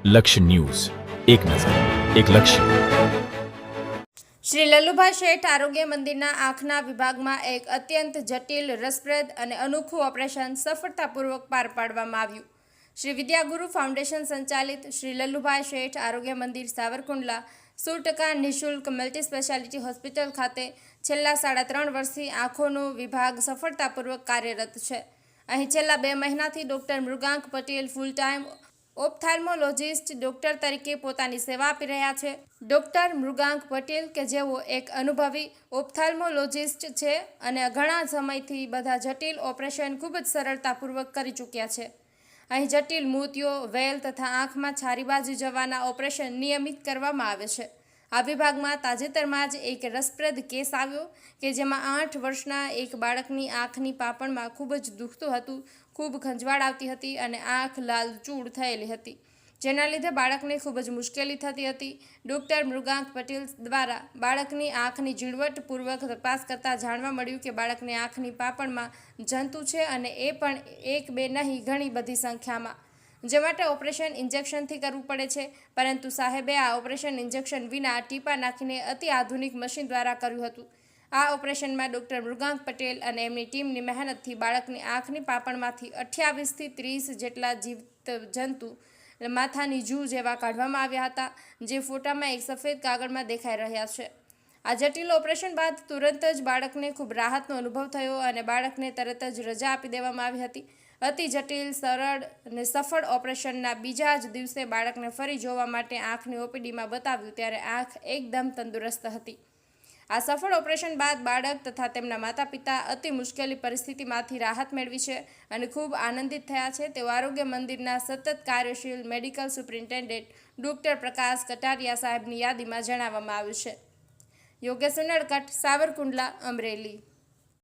લક્ષ્ય ન્યૂઝ, એક નજર, એક લક્ષ્ય. શ્રી લલ્લુભાઈ શેઠ આરોગ્ય મંદિરના આંખના વિભાગમાં એક અત્યંત જટિલ, રસપ્રદ અને અનોખું ઓપરેશન સફળતાપૂર્વક પાર પાડવામાં આવ્યું. શ્રી વિદ્યાગુરુ ફાઉન્ડેશન સંચાલિત શ્રી લલ્લુભાઈ શેઠ આરોગ્ય મંદિર સાવરકુંડલા 100% નિઃશુલ્ક મલ્ટી સ્પેશિયાલિટી હોસ્પિટલ ખાતે છેલ્લા 3.5 વર્ષથી આંખોનો વિભાગ સફળતાપૂર્વક કાર્યરત છે. અહીં છેલ્લા 2 મહિનાથી doctor Mrigank Patel full time ophthalmologist doctor તરીકે પોતાની સેવા આપી રહ્યા છે. ડૉક્ટર મૃગાંક પટેલ કે જેઓ એક અનુભવી ઓપ્થાલ્મોલોજિસ્ટ છે અને ઘણા સમયથી બધા જટિલ ઓપરેશન ખૂબ જ સરળતાપૂર્વક કરી ચૂક્યા છે. અહીં જટિલ મોતિયો, વેલ તથા આંખમાં છારી બાજુ જવાના ઓપરેશન નિયમિત કરવામાં આવે છે. આ વિભાગમાં તાજેતરમાં જ એક રસપ્રદ કેસ આવ્યો કે જેમાં 8 વર્ષના એક બાળકની આંખની પાપણમાં ખૂબ જ દુખતું હતું, ખૂબ ખંજવાળ આવતી હતી અને આંખ લાલચૂળ થયેલી હતી, જેના લીધે બાળકને ખૂબ જ મુશ્કેલી થતી હતી. ડૉક્ટર મૃગાંક પટેલ દ્વારા બાળકની આંખની ઝીણવટપૂર્વક તપાસ કરતાં જાણવા મળ્યું કે બાળકની આંખની પાપણમાં જંતુ છે અને એ પણ 1-2 નહીં, ઘણી બધી સંખ્યામાં, જે માટે ઓપરેશન ઇન્જેક્શનથી કરવું પડે છે. પરંતુ સાહેબે આ ઓપરેશન ઇન્જેક્શન વિના ટીપા નાખીને અતિ આધુનિક મશીન દ્વારા કર્યું હતું. આ ઓપરેશનમાં ડૉક્ટર મૃગાંક પટેલ અને એમની ટીમની મહેનતથી બાળકની આંખની પાપણમાંથી 28 થી 30 જેટલા જીવત જંતુ માથાની જૂ જેવા કાઢવામાં આવ્યા હતા, જે ફોટામાં એક સફેદ કાગળમાં દેખાઈ રહ્યા છે. આ જટિલ ઓપરેશન બાદ તુરંત જ બાળકને ખૂબ રાહતનો અનુભવ થયો અને બાળકને તરત જ રજા આપી દેવામાં આવી હતી. અતિ જટિલ, સરળ અને સફળ ઓપરેશનના બીજા જ દિવસે બાળકને ફરી જોવા માટે આંખની ઓપીડીમાં બતાવ્યું ત્યારે આંખ એકદમ તંદુરસ્ત હતી. આ સફળ ઓપરેશન બાદ બાળક તથા તેમના માતા પિતા અતિ મુશ્કેલી પરિસ્થિતિમાંથી રાહત મેળવી છે અને ખૂબ આનંદિત થયા છે, તેવું આરોગ્ય મંદિરના સતત કાર્યશીલ મેડિકલ સુપ્રિન્ટેન્ડન્ટ ડૉક્ટર પ્રકાશ કટારિયા સાહેબની યાદીમાં જણાવવામાં આવ્યું છે. યોગેશ ઉનડકટ, સાવરકુંડલા, અમરેલી.